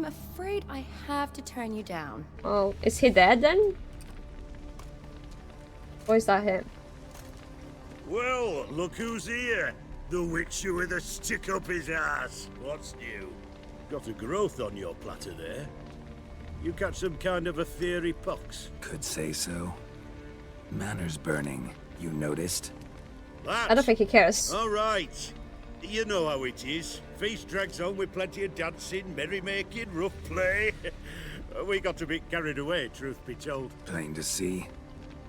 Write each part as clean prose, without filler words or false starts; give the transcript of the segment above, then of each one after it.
I'm afraid I have to turn you down. Oh, is he dead then? Or is that him? Well, look who's here. The witcher with a stick up his ass. What's new? Got a growth on your platter there. You catch some kind of Ofieri pox? Could say so. Manners burning, you noticed? I don't think he cares. All right. You know how it is. Feast drags on with plenty of dancing, merrymaking, rough play. We got a bit carried away, truth be told. Plain to see.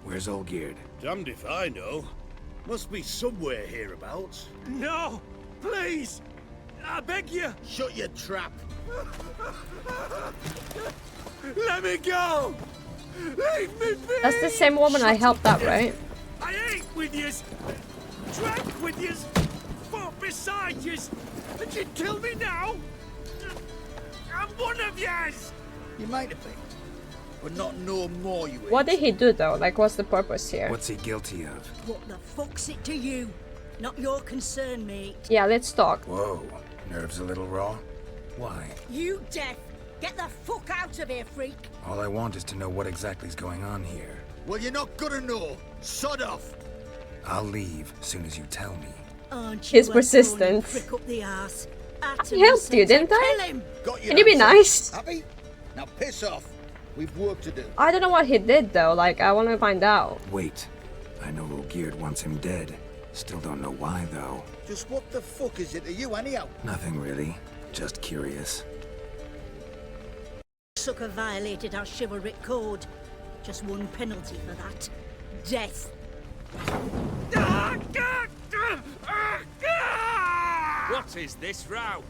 Where's Olgierd? Damned if I know. Must be somewhere hereabouts. No! Please! I beg you! Shut your trap. Let me go! Leave me be! That's the same woman I helped out, right? I ate with yous! Drank with yous! Fought beside yous! And you'd kill me now? I'm one of yous! You might have been, but not no more you What did he do though? Like, what's the purpose here? What's he guilty of? What the fuck's it to you? Not your concern, mate. Yeah, let's talk. Whoa, nerves a little raw? Why? You deaf! Get the fuck out of here, freak! All I want is to know what exactly is going on here. Well, you're not gonna know. Sod off. I'll leave as soon as you tell me. Aren't He's you a persistent. thorny prick up the arse? I helped you, didn't I? Kill him. Got Can you be nice? Happy? Now piss off. We've work to do. I don't know what he did though. Like, I want to find out. Wait, I know Olgierd wants him dead. Still don't know why though. Just what the fuck is it to you anyhow? Nothing really, just curious. Sucker violated our chivalric code. Just one penalty for that. Death. What is this row?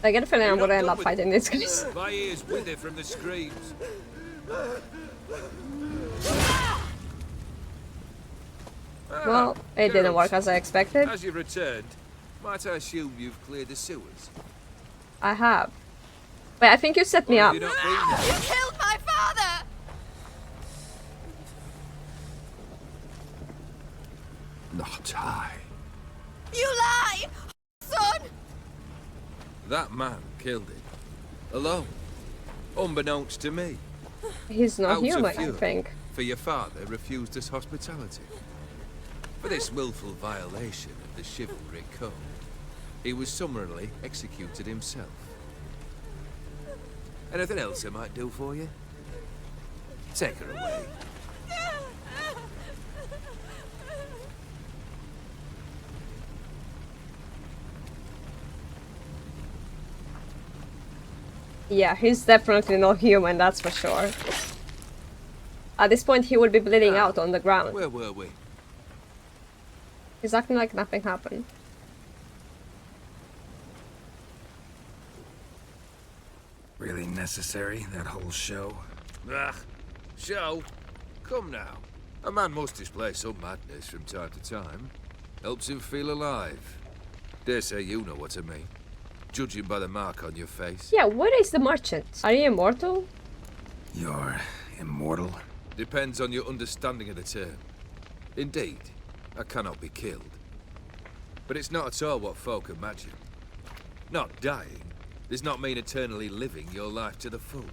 I get a feeling I'm gonna end up fighting these guys. My ears wither from the screams. Well, it didn't work as I expected. As you've returned, might I assume you've cleared the sewers? I have. Wait, I think you set me Or up. have you not been there? You killed my father! Not I. You lie! Son! That man killed him. Alone. Unbeknownst to me. He's not Out of human, I fury. think. For your father refused us hospitality. For this willful violation of the chivalric code, he was summarily executed himself. Anything else I might do for you? Take her away. Yeah, he's definitely not human, that's for sure. At this point, he would be bleeding out on the ground. Where were we? He's acting like nothing happened. Really necessary, that whole show? Ah, show? Come now. A man must display some madness from time to time. Helps him feel alive. Dare say you know what I mean. Judging by the mark on your face. Yeah, what is the merchant? Are you immortal? You're immortal? Depends on your understanding of the term. Indeed, I cannot be killed. But it's not at all what folk imagine. Not dying does not mean eternally living your life to the full.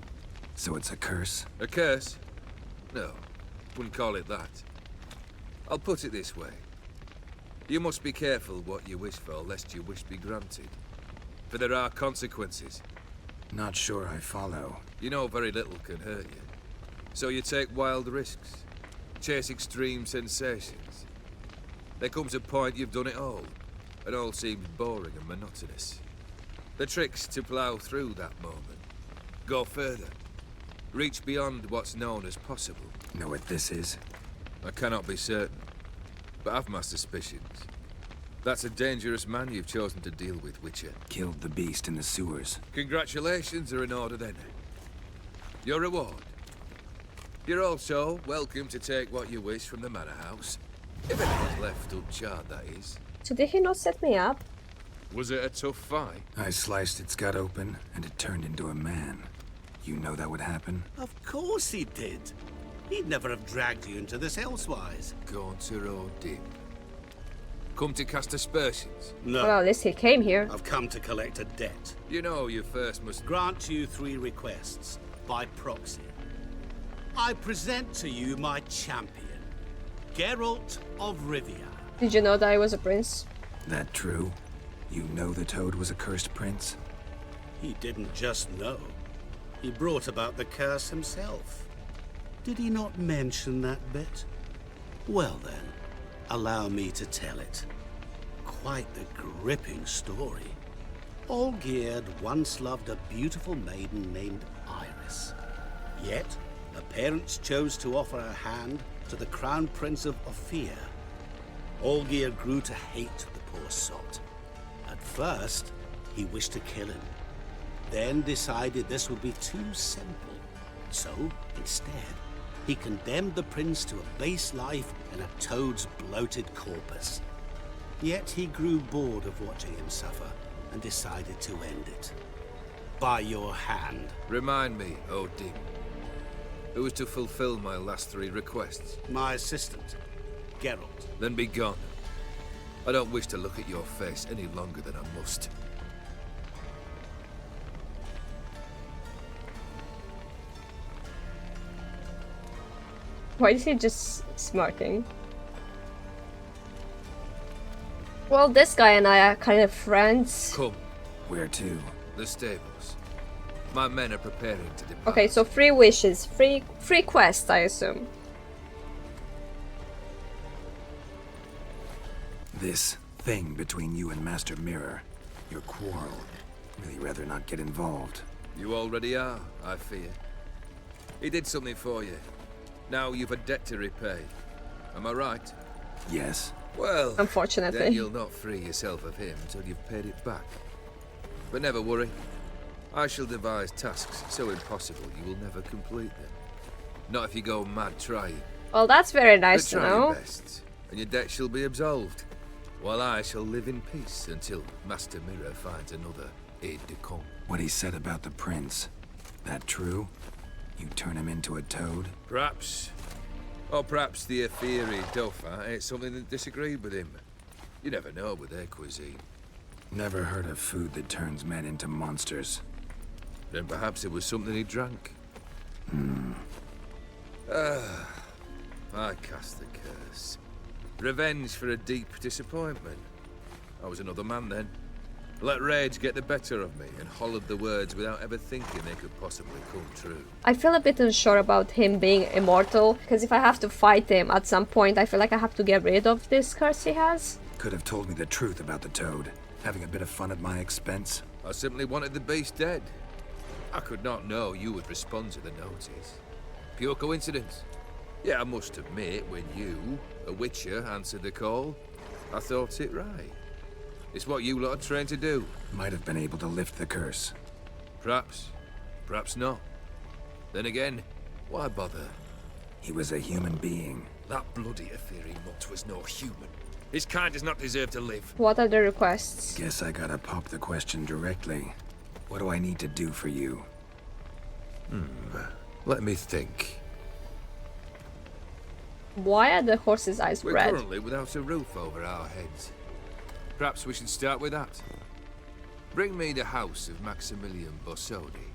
So it's a curse? A curse? No, wouldn't call it that. I'll put it this way. You must be careful what you wish for, lest your wish be granted. For there are consequences. Not sure I follow. You know very little can hurt you. So you take wild risks. Chase extreme sensations. There comes a point you've done it all, and all seems boring and monotonous. The trick's to plough through that moment. Go further. Reach beyond what's known as possible. Know what this is? I cannot be certain, but I've my suspicions. That's a dangerous man you've chosen to deal with, Witcher. Killed the beast in the sewers. Congratulations are in order then. Your reward. You're also welcome to take what you wish from the manor house. If anything's left uncharred, that is. So did he not set me up? Was it a tough fight? I sliced its gut open, and it turned into a man. You know that would happen? Of course he did. He'd never have dragged you into this elsewise. Gaunter O'Dimm. Come to cast aspersions? No, Well, at least he came here. I've come to collect a debt. You know you first must... Grant you 3 requests, by proxy. I present to you my champion, Geralt of Rivia. Did you know that I was a prince? That true? You know the Toad was a cursed prince? He didn't just know. He brought about the curse himself. Did he not mention that bit? Well then, allow me to tell it. Quite the gripping story. Olgierd once loved a beautiful maiden named Iris. Yet, her parents chose to offer her hand to the Crown Prince of Ofier. Olgierd grew to hate the poor sot. At first, he wished to kill him. Then decided this would be too simple. So, instead, he condemned the prince to a base life in a toad's bloated corpus. Yet he grew bored of watching him suffer and decided to end it. By your hand. Remind me, O'Dimm. Who was to fulfill my last 3 requests? My assistant, Geralt. Then be gone. I don't wish to look at your face any longer than I must. Why is he just smirking? Well, this guy and I are kind of friends. Come, Where to? the stables. My men are preparing to depart. Okay, so 3 wishes, free quest, I assume. This thing between you and Master Mirror. Your quarrel. Really rather not get involved. You already are, I fear. He did something for you. Now you've a debt to repay. Am I right? Yes. Well, Unfortunately. then you'll not free yourself of him until you've paid it back. But never worry. I shall devise tasks so impossible you will never complete them. Not if you go mad trying. Well, that's very nice But to try your know. best, and your debt shall be absolved, while I shall live in peace until Master Mirror finds another aide-de-camp. What he said about the prince. That true? You turn him into a toad? Perhaps. Or perhaps the Ofieri Dauphin ate something that disagreed with him. You never know with their cuisine. Never heard of food that turns men into monsters. Then perhaps it was something he drank. I cast the curse. Revenge for a deep disappointment. I was another man then. Let rage get the better of me and hollered the words without ever thinking they could possibly come true. I feel a bit unsure about him being immortal, because if I have to fight him at some point, I feel like I have to get rid of this curse he has. Could have told me the truth about the toad. Having a bit of fun at my expense. I simply wanted the beast dead. I could not know you would respond to the notice. Pure coincidence. Yeah, I must admit, when you, a witcher, answered the call, I thought it right. It's what you lot are trained to do. Might have been able to lift the curse. Perhaps. Perhaps not. Then again, why bother? He was a human being. That bloody Ofieri mutt was no human. His kind does not deserve to live. What are the requests? Guess I gotta pop the question directly. What do I need to do for you? Let me think. Why are the horse's eyes We're red? currently without a roof over our heads. Perhaps we should start with that. Bring me the house of Maximilian Bossodi.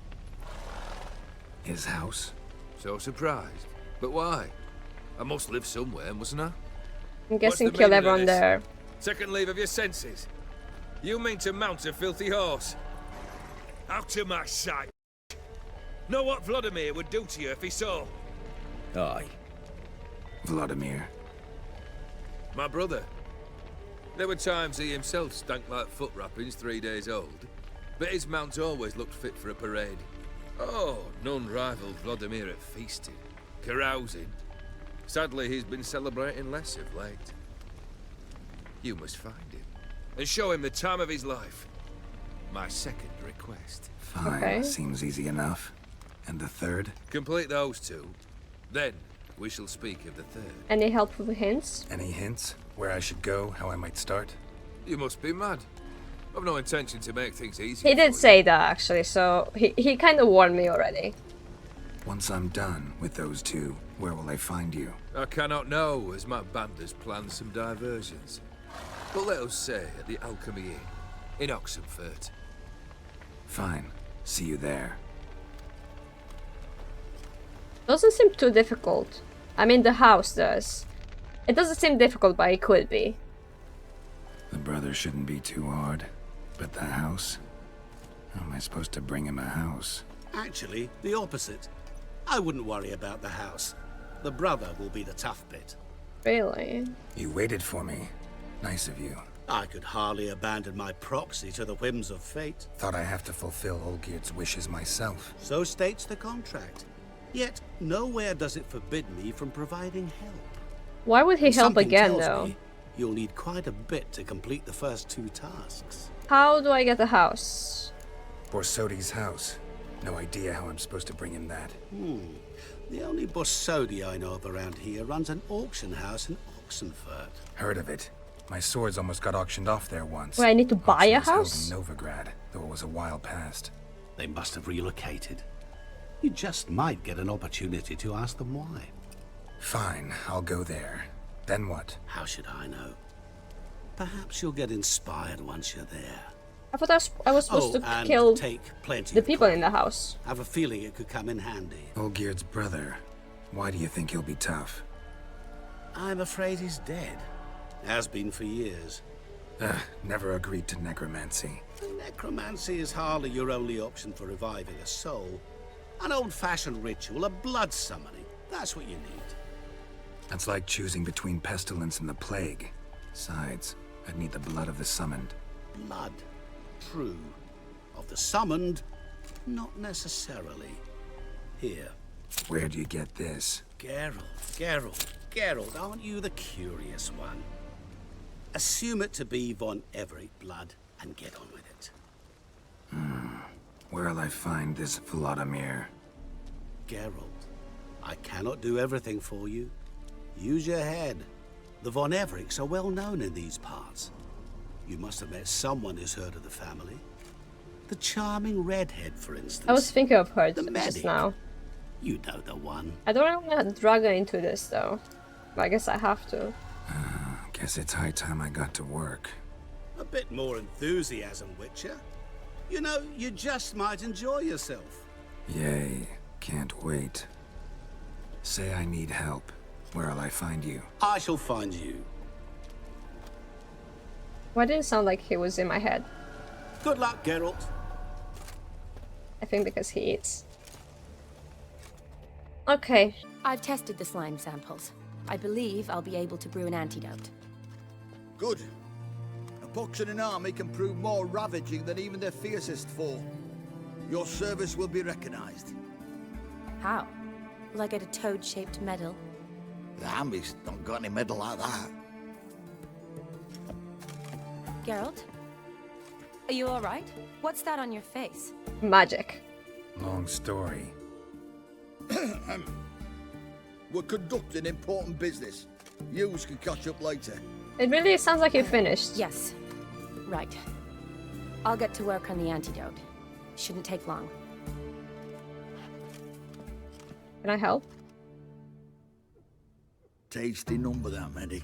His house? So surprised. But why? I must live somewhere, mustn't I? I'm guessing What's the kill meaning of everyone this? there. Second leave of your senses. You mean to mount a filthy horse? Out of my sight. Know what Vladimir would do to you if he saw? Aye. Vladimir. My brother. There were times he himself stank like foot wrappings 3 days old, but his mount always looked fit for a parade. Oh, none rivaled Vladimir at feasting, carousing. Sadly, he's been celebrating less of late. You must find him, and show him the time of his life. My second request. Fine, Okay. seems easy enough. And the third? Complete those 2, then we shall speak of the third. Any helpful hints? Any hints? Where I should go, how I might start? You must be mad. I've no intention to make things easy. He did for say that actually, so he kind of warned me already. Once I'm done with those 2, where will I find you? I cannot know, as my band has planned some diversions. But let us say at the Alchemy Inn in Oxenfurt. Fine. See you there. Doesn't seem too difficult. I mean, the house does. It doesn't seem difficult, but it could be. The brother shouldn't be too hard. But the house? How am I supposed to bring him a house? Actually, the opposite. I wouldn't worry about the house. The brother will be the tough bit. Really? You waited for me. Nice of you. I could hardly abandon my proxy to the whims of fate. Thought I have to fulfill Olgierd's wishes myself. So states the contract. Yet, nowhere does it forbid me from providing help. Why would he help Something again, tells though? me you'll need quite a bit to complete the first 2 tasks. How do I get the house? Borsodi's house. No idea how I'm supposed to bring him that. The only Borsodi I know of around here runs an auction house in Oxenfurt. Heard of it. My swords almost got auctioned off there once. Wait, I need to buy a Auction was house? held in Novigrad, though it was a while past. They must have relocated. You just might get an opportunity to ask them why. Fine, I'll go there. Then what? How should I know? Perhaps you'll get inspired once you're there. I thought I was supposed to and kill take plenty the of people in coin. the house. I have a feeling it could come in handy. Olgierd's brother. Why do you think he'll be tough? I'm afraid he's dead. Has been for years. Never agreed to necromancy. Necromancy is hardly your only option for reviving a soul. An old-fashioned ritual, a blood summoning. That's what you need. That's like choosing between pestilence and the plague. Besides, I'd need the blood of the summoned. Blood. True. Of the summoned, not necessarily. Here. Where'd you get this? Geralt, aren't you the curious one? Assume it to be von Everec blood and get on with it. Where'll I find this Vladimir? Geralt, I cannot do everything for you. Use your head. The von Everecs are well known in these parts. You must have met someone who's heard of the family. The charming redhead, for instance. I was thinking of her The just medic. now. You know the one. I don't want to drag her into this, though. But I guess I have to. Guess it's high time I got to work. A bit more enthusiasm, Witcher. You know, you just might enjoy yourself. Yay, can't wait. Say I need help. Where'll I find you? I shall find you. Why did it sound like he was in my head? Good luck, Geralt. I think because he eats. Okay. I've tested the slime samples. I believe I'll be able to brew an antidote. Good. A pox in an army can prove more ravaging than even their fiercest foe. Your service will be recognized. How? Will I get a toad-shaped medal? The armies don't got any medal like that. Geralt? Are you alright? What's that on your face? Magic. Long story. We're conducting important business. Yous can catch up later. It really sounds like you finished. Yes. Right. I'll get to work on the antidote. Shouldn't take long. Can I help? Tasty number, that medic.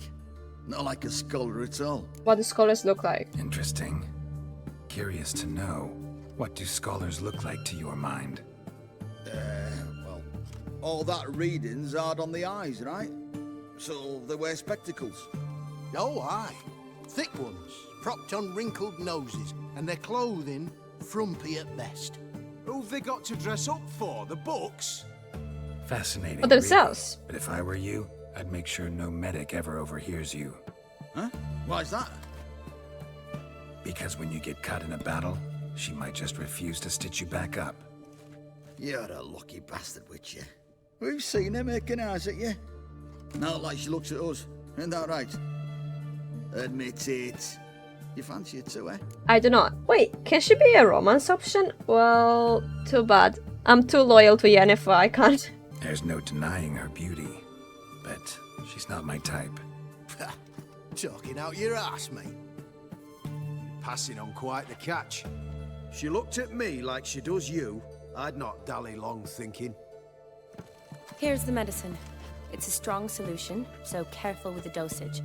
Not like a scholar at all. What do scholars look like? Interesting. Curious to know. What do scholars look like to your mind? Well, all that reading's hard on the eyes, right? So they wear spectacles. Oh, aye. Thick ones, propped on wrinkled noses, and their clothing frumpy at best. Who've they got to dress up for? The books? Fascinating. For themselves. Really. But if I were you, I'd make sure no medic ever overhears you. Huh? Why's that? Because when you get cut in a battle, she might just refuse to stitch you back up. You're a lucky bastard, Witcher. We've seen her making eyes at you. Not like she looks at us. Isn't that right? Admit it. You fancy it too, eh? I do not. Wait, can she be a romance option? Well, too bad. I'm too loyal to Yennefer, I can't. There's no denying her beauty. But she's not my type. Talking out your ass, mate. Passing on quite the catch. She looked at me like she does you. I'd not dally long thinking. Here's the medicine. It's a strong solution, so careful with the dosage.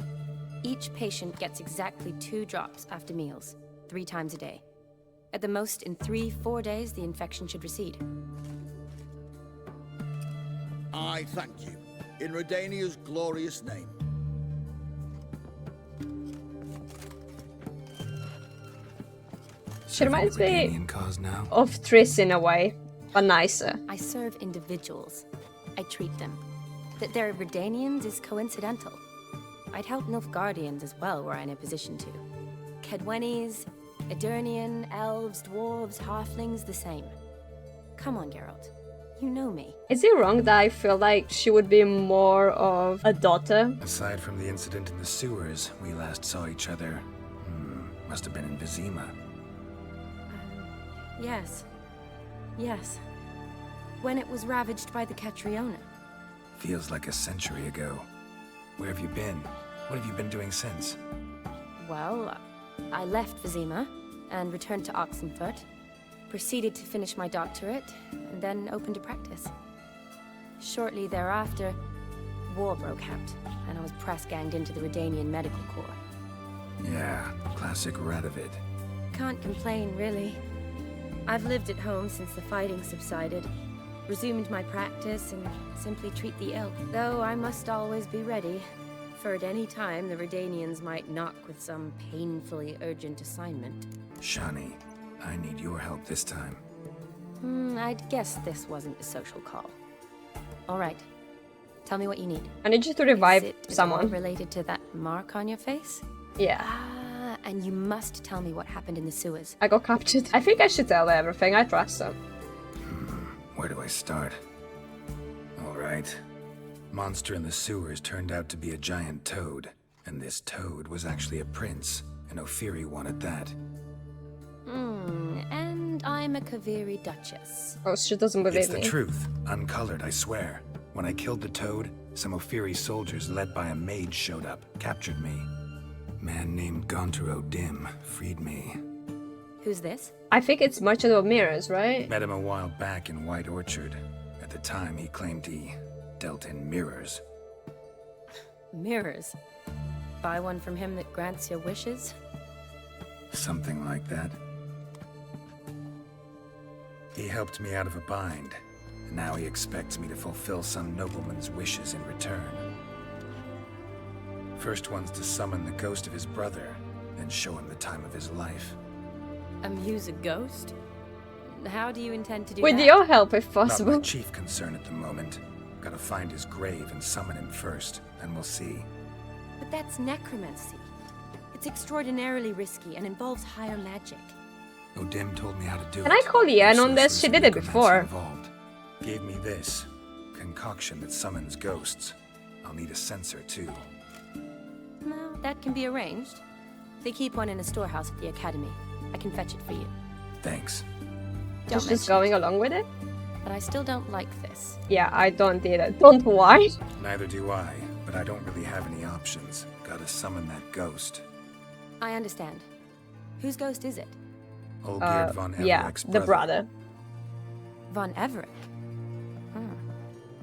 Each patient gets exactly 2 drops after meals, 3 times a day. At the most, in 3-4 days, the infection should recede. I thank you, in Redania's glorious name. She reminds me Redanian cause now? of Triss in a way, but nicer. I serve individuals. I treat them. That they're Redanians is coincidental. I'd help Nilfgaardians as well were I in a position to. Kedwenis, Edirnian, elves, dwarves, halflings, the same. Come on, Geralt. You know me. Is it wrong that I feel like she would be more of a daughter? Aside from the incident in the sewers, we last saw each other. Must have been in Vizima. Yes. Yes. When it was ravaged by the Catriona. Feels like a century ago. Where have you been? What have you been doing since? Well, I left Vizima and returned to Oxenfurt. Proceeded to finish my doctorate, and then opened a practice. Shortly thereafter, war broke out, and I was press-ganged into the Redanian Medical Corps. Yeah, classic Radovid. Can't complain, really. I've lived at home since the fighting subsided, resumed my practice, and simply treat the ill. Though I must always be ready, for at any time the Redanians might knock with some painfully urgent assignment. Shani, I need your help this time. I'd guess this wasn't a social call. All right. Tell me what you need. I need you to revive Is it someone. related to that mark on your face? Yeah. And you must tell me what happened in the sewers. I got captured. I think I should tell her everything. I trust her. Where do I start? Alright. Monster in the sewers turned out to be a giant toad. And this toad was actually a prince, and Ofieri wanted that. And I'm a Kaviri Duchess. Oh, she doesn't believe It's the me. truth. Uncolored, I swear. When I killed the toad, some Ofieri soldiers led by a mage showed up, captured me. Man named Gaunter O'Dimm freed me. Who's this? I think it's Merchant of Mirrors, right? Met him a while back in White Orchard. At the time, he claimed he dealt in mirrors. Mirrors. Buy one from him that grants your wishes? Something like that. He helped me out of a bind, and now he expects me to fulfill some nobleman's wishes in return. First one's to summon the ghost of his brother, then show him the time of his life. Amuse a ghost? How do you intend to do With that? your help, if Not possible. my chief concern at the moment. Gotta find his grave and summon him first, and we'll see. But that's necromancy. It's extraordinarily risky and involves higher magic. O'Dimm told me how to do it. Can I call Yen on this? She Sorcerers did and it necromancy before. Involved. Gave me this concoction that summons ghosts. I'll need a censer too. Well, that can be arranged. They keep one in a storehouse at the academy. I can fetch it for you. Thanks. Don't She's just mention going it. along with it? But I still don't like this. Yeah, I don't either. Don't why? Neither do I, but I don't really have any options. Gotta summon that ghost. I understand. Whose ghost is it? Olgierd von Everec's Yeah, the brother. Von Everec?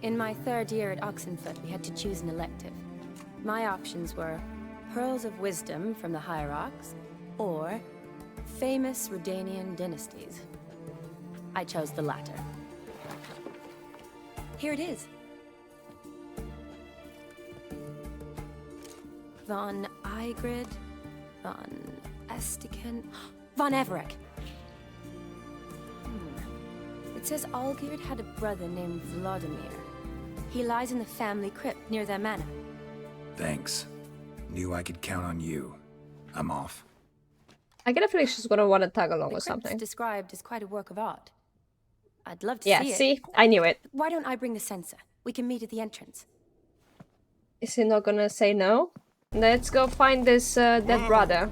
In my 3rd year at Oxenfurt, we had to choose an elective. My options were Pearls of Wisdom from the Hierarchs, or Famous Redanian Dynasties. I chose the latter. Here it is. Von Igrid, Von Estiken, Von Everec. It says Olgierd had a brother named Vladimir. He lies in the family crypt near their manor. Thanks. Knew I could count on you. I'm off. I get a feeling she's gonna want to tag along The or crypt's something. described as quite a work of art. I'd love to Yeah, see it. see? I knew it. Why don't I bring the censer? We can meet at the entrance. Is he not gonna say no? Let's go find this dead brother.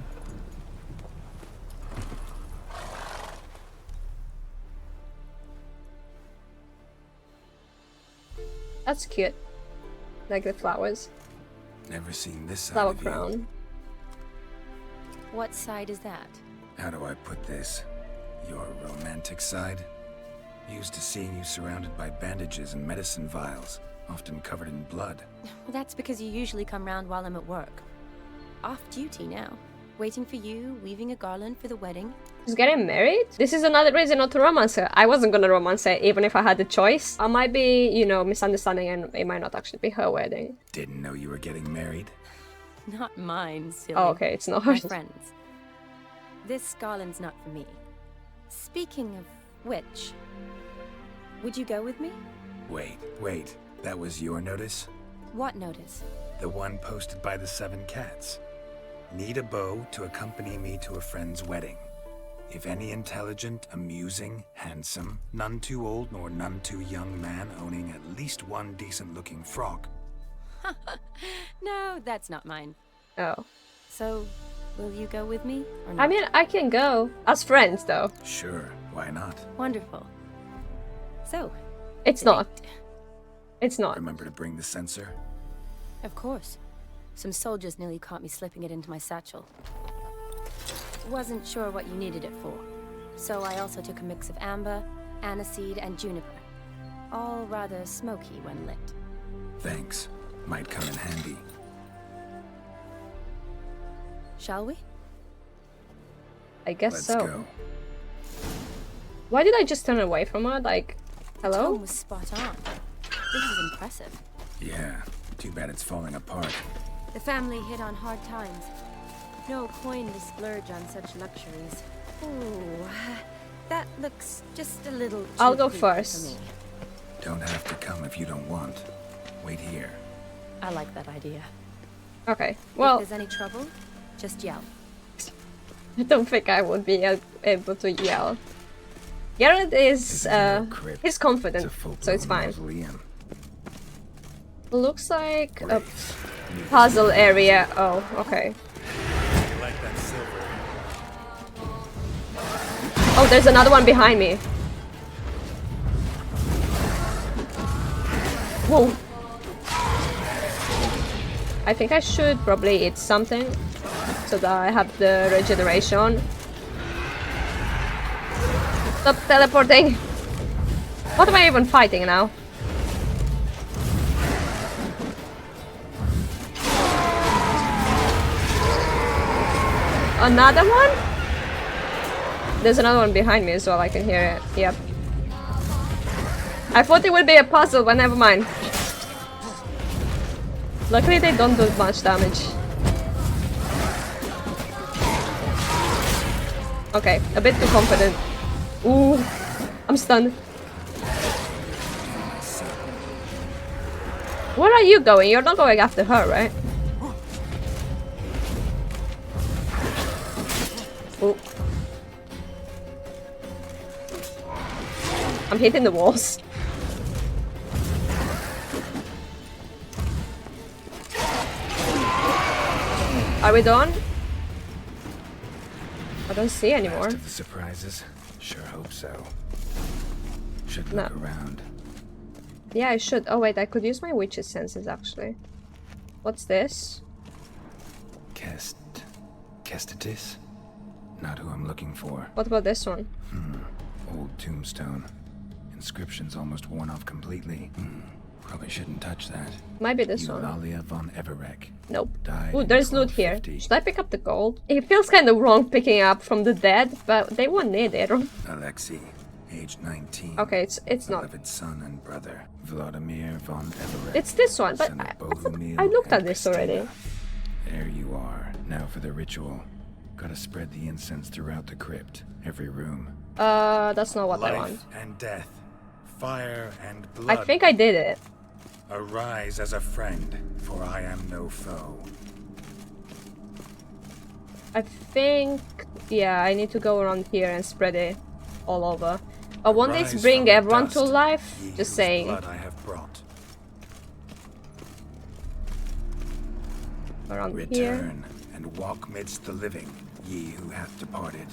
That's cute. Like the flowers. Never seen this side Flower of you. crown. What side is that? How do I put this? Your romantic side? Used to seeing you surrounded by bandages and medicine vials, often covered in blood. Well, that's because you usually come round while I'm at work. off duty now. Waiting for you, weaving a garland for the wedding. She's getting married? This is another reason not to romance her. I wasn't gonna romance her even if I had the choice. I might be, you know, misunderstanding and it might not actually be her wedding. Didn't know you were getting married? Not mine, silly. Oh, okay, it's not My hers. friends. This garland's not for me. Speaking of which, would you go with me? Wait. That was your notice? What notice? The one posted by the 7 cats. Need a beau to accompany me to a friend's wedding. If any intelligent, amusing, handsome, none too old nor none too young man owning at least one decent-looking frock. No, that's not mine. Oh. So, will you go with me or not? I mean, I can go. As friends, though. Sure, why not? Wonderful. So, It's not. It's not. Remember to bring the censer? of course. Some soldiers nearly caught me slipping it into my satchel. Wasn't sure what you needed it for. So I also took a mix of amber, aniseed, and juniper. All rather smoky when lit. Thanks. Might come in handy. Shall we? I guess Let's so. go. Why did I just turn away from her? Like, hello? Tone was spot on. This is impressive. Yeah, too bad it's falling apart. The family hit on hard times. No coin to splurge on such luxuries. Ooh, that looks just a little too I'll go creepy first. for me. Don't have to come if you don't want. Wait here. I like that idea. Okay, well, If there's any trouble, just yell. I don't think I would be able to yell. Geralt is, This isn't no crypt. he's confident, It's a full-blown so it's fine. mausoleum. Looks like a Great. puzzle area. Oh, okay. You like that silver? Oh, there's another one behind me. Whoa. I think I should probably eat something so that I have the regeneration. Stop teleporting. What am I even fighting now? Another one? There's another one behind me as well, I can hear it. Yep. I thought it would be a puzzle, but never mind. Luckily they don't do much damage. Okay, a bit too confident. Ooh, I'm stunned. Where are you going? You're not going after her, right? Ooh. I'm hitting the walls. Are we done? I don't see anymore. Last of the surprises? Sure hope so. Should No. look around. Yeah, I should. Oh wait, I could use my witch's senses actually. What's this? Kestatis? Not who I'm looking for. What about this one? Old tombstone. Inscription's almost worn off completely. Probably shouldn't touch that. Might be this one. Olgierd von Everec. Nope. Died Ooh, in there's loot here. 1250. Should I pick up the gold? It feels kind of wrong picking up from the dead, but they won't need it. Alexei, age 19. Okay, it's not. Beloved son and brother, Vladimir von Everec. It's this one, but son of I Bohumil I looked at and this already. Christina. There you are. Now for the ritual. Gotta spread the incense throughout the crypt, every room. That's not what I Life want. and death, fire and I blood. think I did it. Arise as a friend, for I am no foe. I think, yeah, I need to go around here and spread it all over. Won't this Arise bring from the everyone to dust, life? ye Just whose saying. blood I have brought. Around here. Return and walk midst the living, ye who hath departed.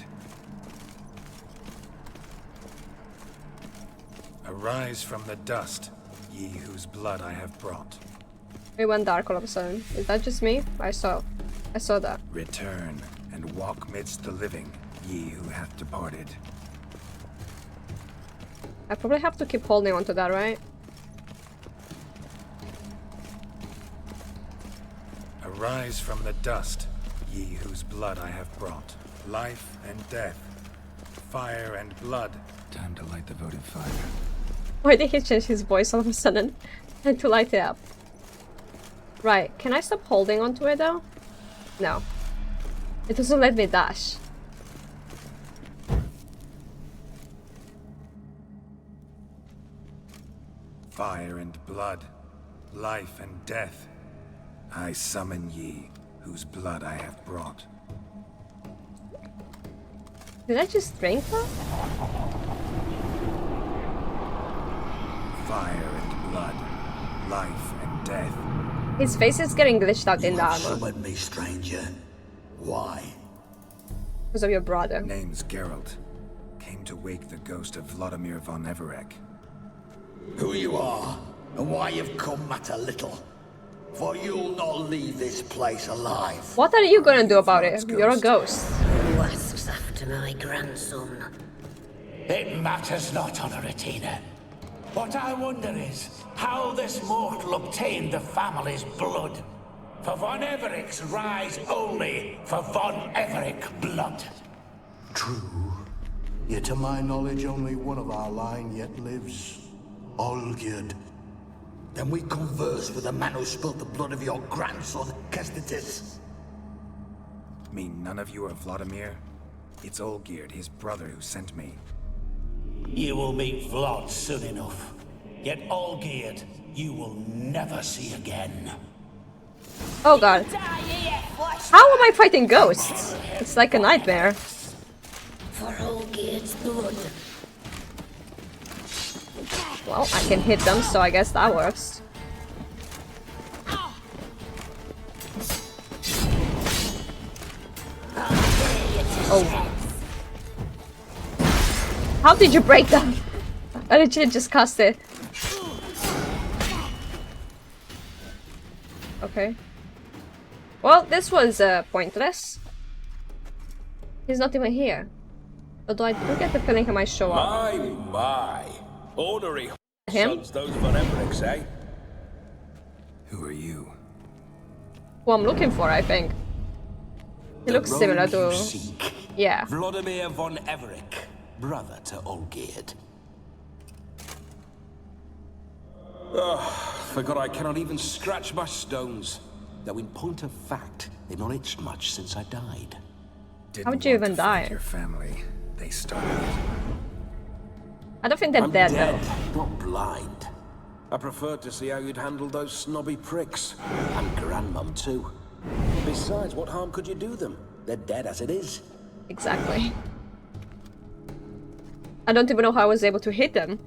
Arise from the dust, ye whose blood I have brought. It went dark all of a sudden. Is that just me? I saw that. Return and walk midst the living, ye who hath departed. I probably have to keep holding on to that, right? Arise from the dust, Ye whose blood I have brought, life and death, fire and blood. Time to light the votive fire. Why did he change his voice all of a sudden? And to light it up. Right, can I stop holding onto it though? No. It doesn't let me dash. Fire and blood, life and death. I summon ye, whose blood I have brought. Did I just drink that? Fire and blood, life and death. His face is getting glitched out in the armor. Summoned me, stranger. Why? Because of your brother. Name's Geralt. Came to wake the ghost of Olgierd von Everec. Who you are, and why you've come matter little. For you'll not leave this place alive. What are you gonna do about it? You're a ghost. Who asks after my grandson? It matters not, Honoratina. What I wonder is how this mortal obtained the family's blood. For von Everec's rise only for von Everec blood. True. Yet to my knowledge, only one of our line yet lives. Olgierd. Then we converse with the man who spilled the blood of your grandson, Kestitis. Mean none of you are Vladimir? It's Olgierd, his brother, who sent me. You will meet Vlad soon enough. Yet Olgierd, you will never see again. Oh god. How am I fighting ghosts? It's like a nightmare. For Olgierd's blood. Well, I can hit them, so I guess that works. Oh. How did you break them? I literally just cast it. Okay. Well, this was pointless. He's not even here. Although I do get the feeling he might show up. My. Ornery Him? sons those von Everecs, eh? Who are you? Who I'm looking for, I think. He looks similar to... Yeah. Vladimir von Everec, brother to Olgierd. Forgot I cannot even scratch my stones. Though in point of fact, they've not itched much since I died. How'd you even die? Your family. They started it. I don't think they're dead, though. Not blind. I preferred to see how you'd handle those snobby pricks. And Grandmum too. Besides, what harm could you do them? They're dead as it is. Exactly. I don't even know how I was able to hit them.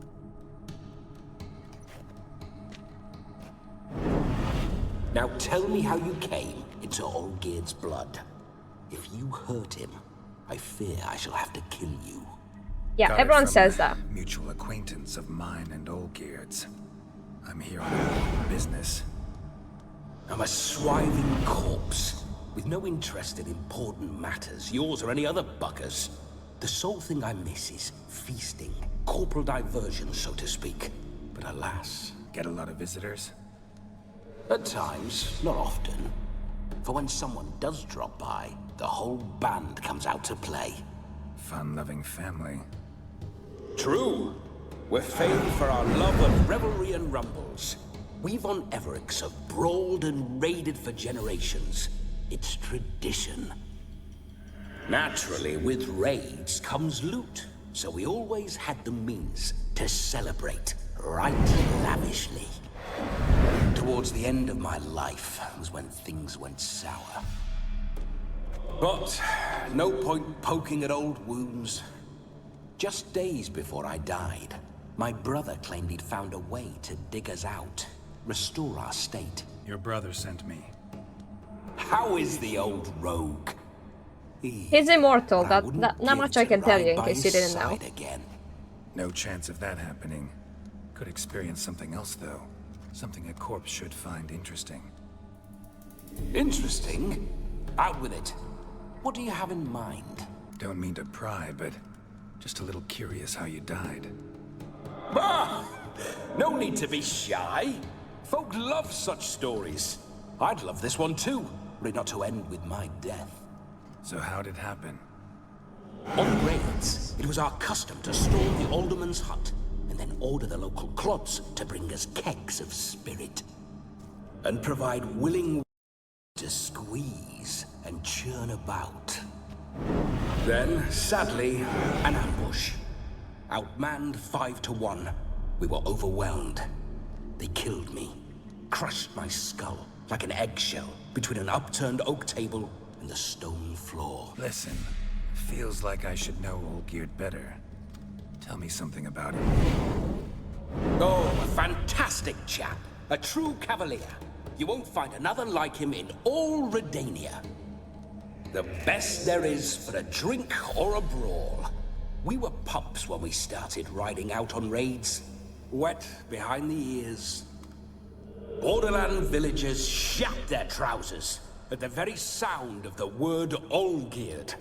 Now tell me how you came into Olgierd's blood. If you hurt him, I fear I shall have to kill you. Yeah, Got everyone it from says a that. Mutual acquaintance of mine and Olgierd's. I'm here on business. I'm a swiving corpse, with no interest in important matters, yours or any other buggers. The sole thing I miss is feasting, corporal diversion, so to speak. But alas... Get a lot of visitors? At times, not often. For when someone does drop by, the whole band comes out to play. Fun-loving family. True. We're famed for our love of revelry and rumbles. We von Everecs have brawled and raided for generations. It's tradition. Naturally, with raids comes loot, so we always had the means to celebrate right lavishly. Towards the end of my life was when things went sour. But no point poking at old wounds. Just days before I died, my brother claimed he'd found a way to dig us out, restore our state. Your brother sent me. How is the old rogue? He's immortal, that not much I can tell you in case you didn't know. Again. No chance of that happening. Could experience something else, though. Something a corpse should find interesting. Interesting? Out with it. What do you have in mind? Don't mean to pry, but just a little curious how you died. Ah! No need to be shy. Folk love such stories. I'd love this one too. were it not to end with my death. So how'd it happen? On raids, it was our custom to storm the alderman's hut and then order the local clods to bring us kegs of spirit and provide willing to squeeze and churn about. Then, sadly, an ambush. Outmanned 5 to 1, we were overwhelmed. They killed me, crushed my skull like an eggshell between an upturned oak table and the stone floor. Listen, feels like I should know Olgierd better. Tell me something about him. Oh, a fantastic chap. A true cavalier. You won't find another like him in all Redania. The best there is for a drink or a brawl. We were pups when we started riding out on raids. Wet behind the ears. Borderland villagers shat their trousers at the very sound of the word Olgierd.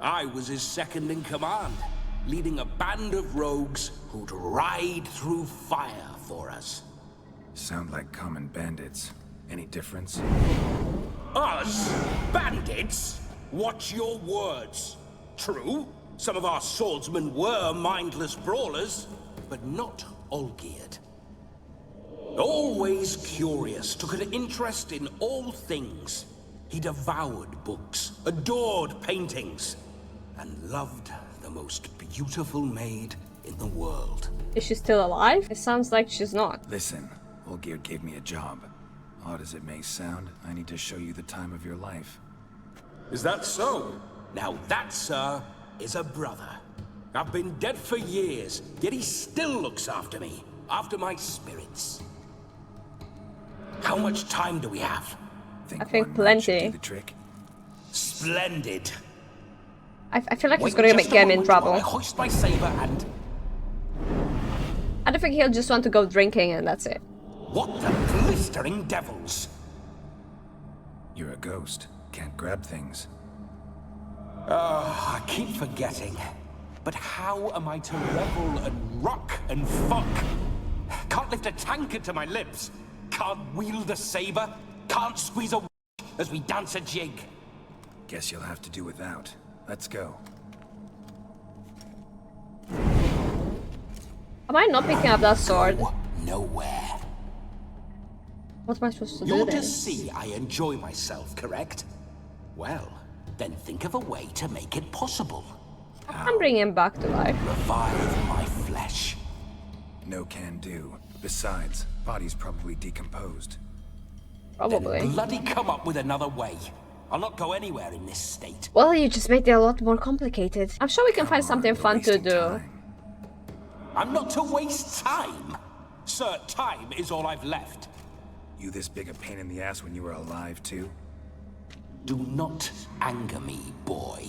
I was his second in command, leading a band of rogues who'd ride through fire for us. Sound like common bandits. Any difference? Us? Bandits? Watch your words. True, some of our swordsmen were mindless brawlers, but not Olgierd. Always curious, took an interest in all things. He devoured books, adored paintings, and loved the most beautiful maid in the world. Is she still alive? It sounds like she's not. Listen, Olgierd gave me a job. Odd as it may sound, I need to show you the time of your life. Is that so? Now that, sir, is a brother. I've been dead for years, yet he still looks after me, after my spirits. How much time do we have? I think plenty. Do the trick. Splendid. I feel like he's gonna get him in trouble. I hoist my saber and... I don't think he'll just want to go drinking and that's it. What the blistering devils? You're a ghost. Can't grab things. I keep forgetting. But how am I to revel and rock and fuck? Can't lift a tankard to my lips. Can't wield a saber. Can't squeeze a as we dance a jig. Guess you'll have to do without. Let's go. Am I not picking up that sword? Nowhere. What am I supposed to do You're then? to see I enjoy myself, correct? Well, then think of a way to make it possible. I'm bringing him back to life. Revive my flesh. No can do. Besides, body's probably decomposed. Probably. Then bloody come up with another way. I'll not go anywhere in this state. Well, you just made it a lot more complicated. I'm sure we can find something fun to do. Time. I'm not to waste time. Sir, time is all I've left. You this big a pain in the ass when you were alive, too? Do not anger me, boy.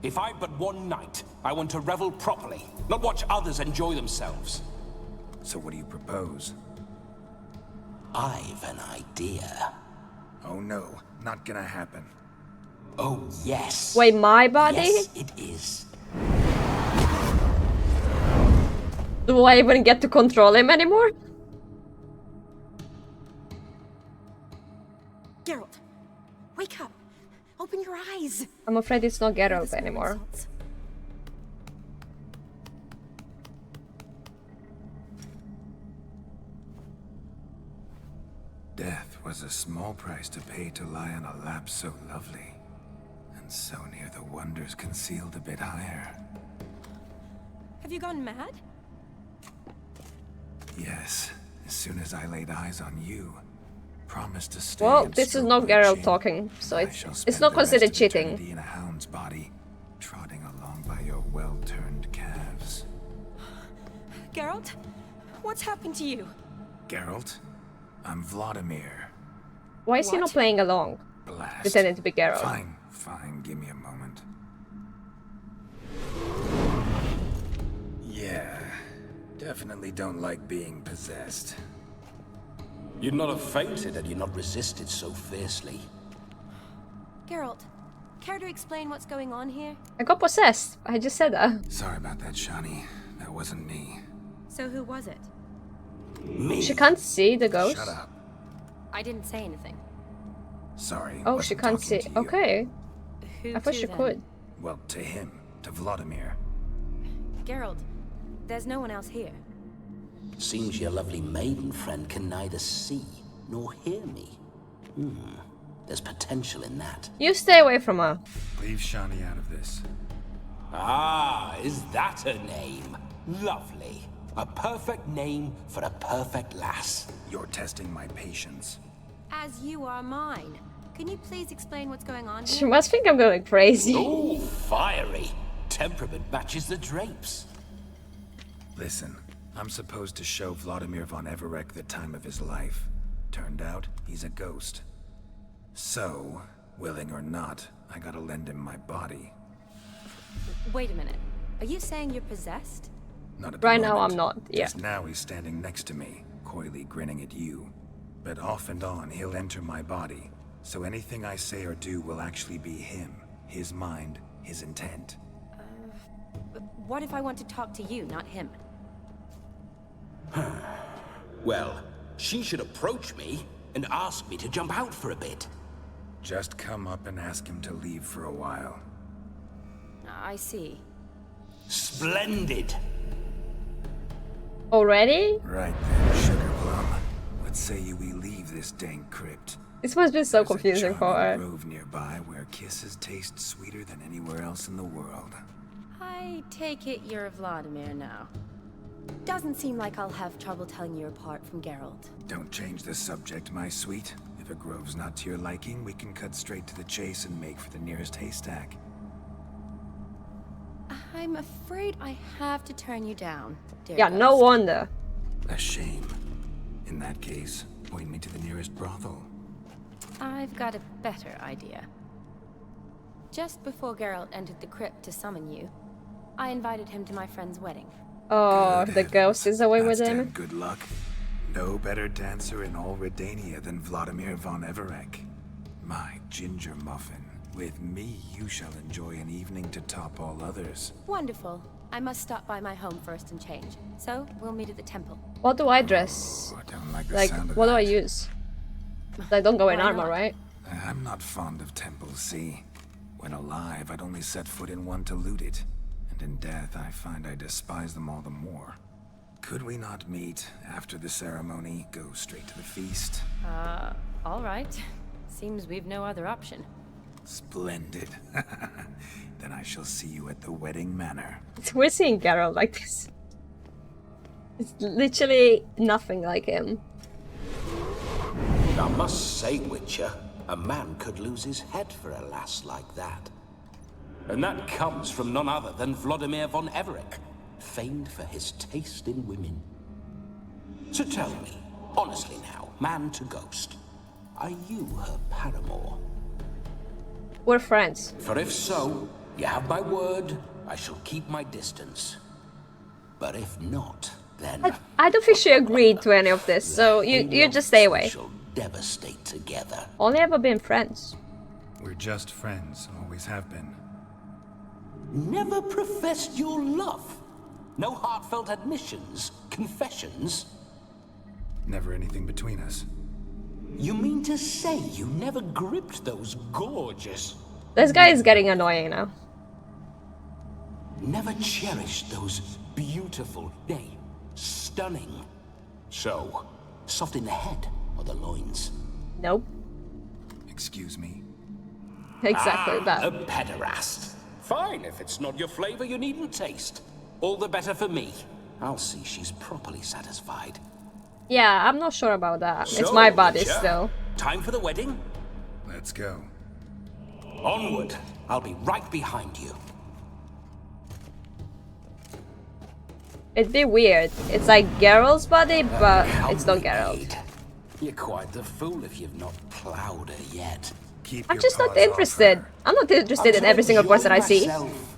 If I've but one night, I want to revel properly, not watch others enjoy themselves. So what do you propose? I've an idea. Oh no, not gonna happen. Oh, yes. Wait, my body? Yes, it is. Do I even get to control him anymore? Geralt, wake up. Open your eyes. I'm afraid it's not Geralt anymore. Death was a small price to pay to lie on a lap so lovely, and so near the wonders concealed a bit higher. Have you gone mad? Yes, as soon as I laid eyes on you, promised to stay. Well, and this is stroke not my Geralt chin. talking, so I it's shall not spend the rest considered of cheating. eternity in a hound's body, trotting along by your well-turned calves. Geralt, what's happened to you? Geralt, I'm Vladimir. Why is he not playing along? Blast. Pretending to be Geralt. Fine, fine, give me a moment. Yeah, definitely don't like being possessed. You'd not have fainted had you not resisted so fiercely. Geralt, care to explain what's going on here? I got possessed. I just said that. Sorry about that, Shani. That wasn't me. So who was it? Me? She can't see the ghost. Shut up. I didn't say anything. Sorry. Oh, she can't see. Okay. Who I thought to, she then? could. Well, to him. To Vladimir. Geralt, there's no one else here. Seems your lovely maiden friend can neither see nor hear me. There's potential in that. You stay away from her. Leave Shani out of this. Ah, is that her name? Lovely. A perfect name for a perfect lass. You're testing my patience. As you are mine. Can you please explain what's going on She here? must think I'm going crazy. Ooh, fiery. Temperament matches the drapes. Listen, I'm supposed to show Vladimir von Everec the time of his life. Turned out, he's a ghost. So, willing or not, I gotta lend him my body. Wait a minute. Are you saying you're possessed? Not at the Right now, moment. I'm not. Yeah. Just now he's standing next to me, coyly grinning at you. But off and on, he'll enter my body. So anything I say or do will actually be him. His mind, his intent. What if I want to talk to you, not him? Well, she should approach me and ask me to jump out for a bit. Just come up and ask him to leave for a while. I see. Splendid. Already? Right then, Sugar Plum. What say you we leave this dank crypt? This must be so confusing for her. There's a grove nearby where kisses taste sweeter than anywhere else in the world. I take it you're Vladimir now. Doesn't seem like I'll have trouble telling you apart from Geralt. Don't change the subject, my sweet. If a grove's not to your liking, we can cut straight to the chase and make for the nearest haystack. I'm afraid I have to turn you down, dear Yeah, no ghost. wonder. A shame. In that case, point me to the nearest brothel. I've got a better idea. Just before Geralt entered the crypt to summon you, I invited him to my friend's wedding. Oh, the ghost is away with That's him. damn good luck. No better dancer in all Redania than Vladimir von Everec. My ginger muffin. With me, you shall enjoy an evening to top all others. Wonderful. I must stop by my home first and change. So, we'll meet at the temple. What do I dress? Oh, I don't like the Like, sound of what do that. I use? I don't go in Why armor, not? right? I'm not fond of temples, see? When alive, I'd only set foot in one to loot it. And in death, I find I despise them all the more. Could we not meet after the ceremony, go straight to the feast? All right. Seems we've no other option. Splendid. Then I shall see you at the wedding manor. We're seeing Geralt like this. It's literally nothing like him. I must say, Witcher, a man could lose his head for a lass like that. And that comes from none other than Vladimir von Everec, famed for his taste in women. So tell me, honestly now, man to ghost, are you her paramour? We're friends. For if so, you have my word, I shall keep my distance. But if not, then I don't think she agreed to any of this, so you just stay away. we shall devastate together. Only ever been friends. We're just friends, always have been. Never professed your love. No heartfelt admissions, confessions. Never anything between us. You mean to say you never gripped those gorgeous, This guy is getting annoying now. never cherished those beautiful, nay, stunning. So, soft in the head or the loins? Nope. Excuse me. Exactly that. A pederast. Fine, if it's not your flavor, you needn't taste. All the better for me. I'll see she's properly satisfied. Yeah, I'm not sure about that. It's So, my body Witcher, still. Time for the wedding? Let's go. Onward. I'll be right behind you. It'd be weird. It's like Geralt's body, but it's not Comely Geralt. maid. You're quite the fool if you've not plowed her yet. Keep I'm your just not paws off interested. her. I'm not interested in every single person I see. Myself.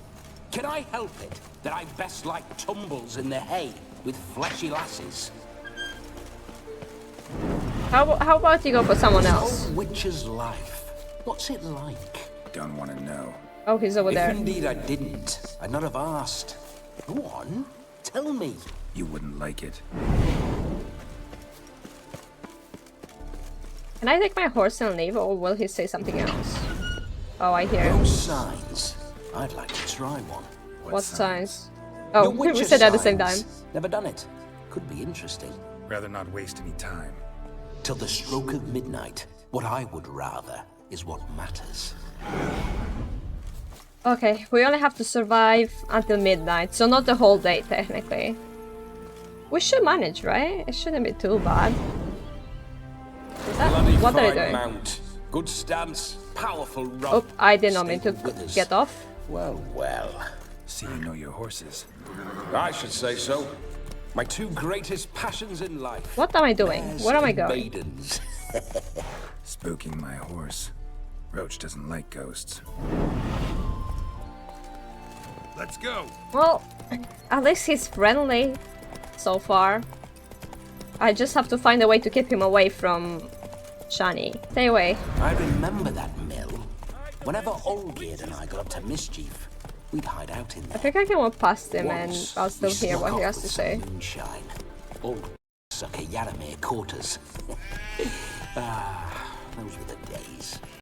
Can I help it that I best like tumbles in the hay with fleshy lasses? How about you go for someone else? Old witcher's life. What's it like? Don't want to know. Oh, he's over If there. indeed I didn't, I'd not have asked. Go on, tell me. You wouldn't like it. Can I take my horse and leave, or will he say something else? Oh, I hear him. Those signs. I'd like to try one. What signs? Oh, Your we Witcher said that at the same time. signs. Never done it. Could be interesting. Rather not waste any time. Till the stroke of midnight, what I would rather is what matters. Okay, we only have to survive until midnight, so not the whole day, technically. We should manage, right? It shouldn't be too bad. Is that... Bloody What are they fine doing? Mount. Good stance, powerful run. Oh, I did not mean to Stay with us. get off. Well, well. See you know your horses. I should say so. My two greatest passions in life. What am I doing? Where am I going? Maidens. Spooking my horse. Roach doesn't like ghosts. Let's go. Well, at least he's friendly so far. I just have to find a way to keep him away from Shani. Stay away. I remember that mill. Whenever Olgierd and I got up to mischief, we'd hide out in there. I think I can walk past him and Once, I'll still we hear snuck what he off has to with say. some moonshine. Old sucker Yaramir quarters. Those were the days.